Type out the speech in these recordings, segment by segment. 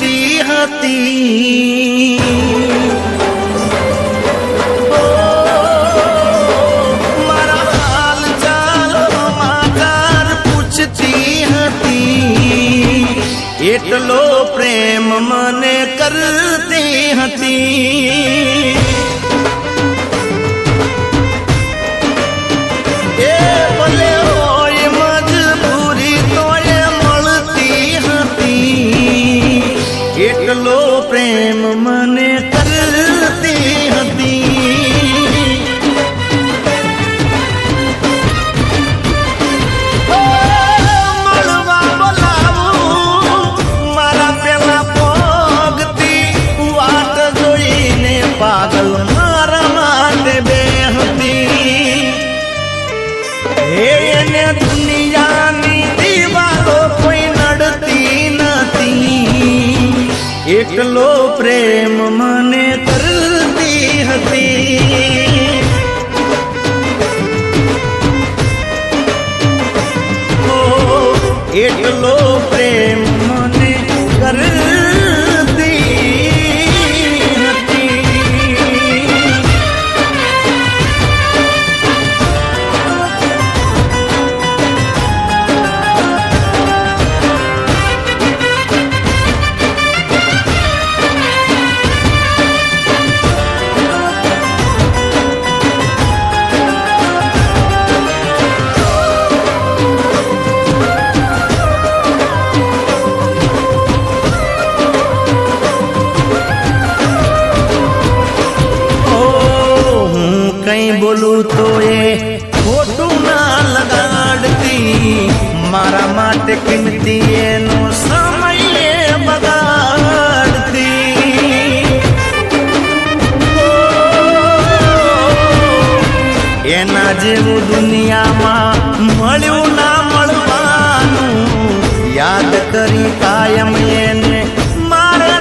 પૂછતી હતી મારા હાલ ચાલ સમાચાર પૂછતી હતી એટલો પ્રેમ મને કરતી હતી એટલો પ્રેમ મને કરતી હતી મળવા બોલાવું મારા પેલા પગથી વાટ જોઈને પાગલ મારા માટે બેહતી એને દુનિયાની દીવાલો કોઈ નડતી નથી એટલો પ્રેમ મને કરતી હતી એટલો પ્રેમ મને કરતી હતી કઈ બોલું તો એ ખોટું ના લગાડતી મારા માટે કિંમતી એનો સમય બગાડતી એના જેવું દુનિયામાં મળ્યું ના મળવાનું યાદ કરી કાયમ એને મારે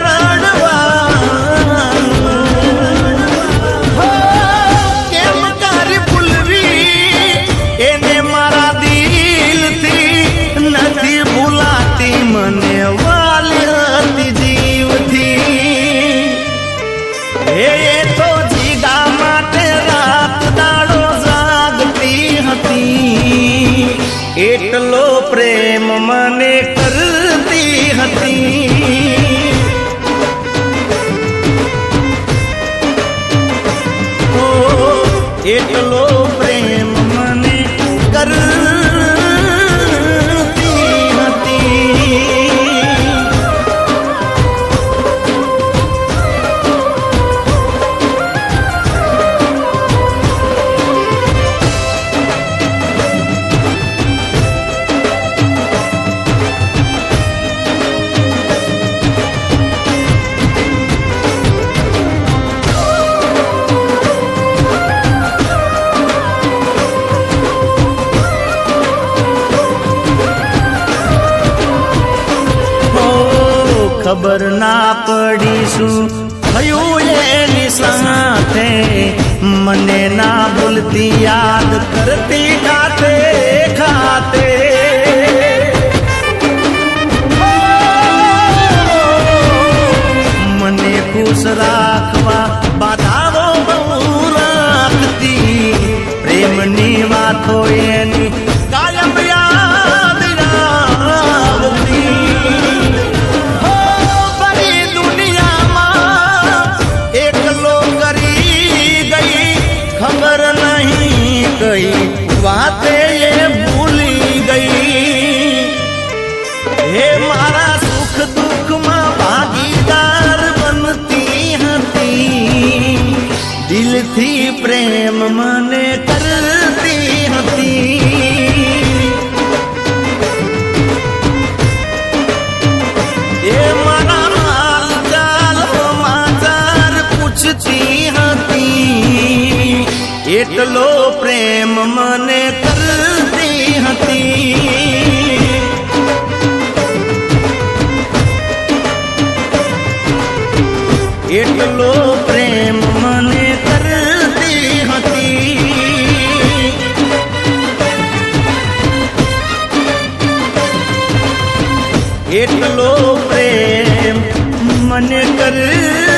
મને વાલી હતી જીવથી એ તો જીગા માટે રાત દાડો જાગતી હતી એટલો પ્રેમ મને કરતી હતી એટલો પ્રેમ મને કરતી ખબર ના પડી શું થયું એની સાથે મને ના ભૂલતી યાદ કરતી ખાતે ખાતે મને ખુશ રાખવા બાધાઓ બહુ રાખતી પ્રેમની વાતો એની કાયમ યાદ આવતી ખબર નહીં કઈ વાતે એ ભૂલી ગઈ હે મારા સુખ દુઃખમાં ભાગીદાર બનતી હતી દિલથી પ્રેમ મને કરતી હતી એ મારા હાલ ચાલ સમાચાર પૂછતી હતી એટલો પ્રેમ મને કરતી હતી એટલો પ્રેમ મને કરતી હતી એટલો પ્રેમ મને કરતી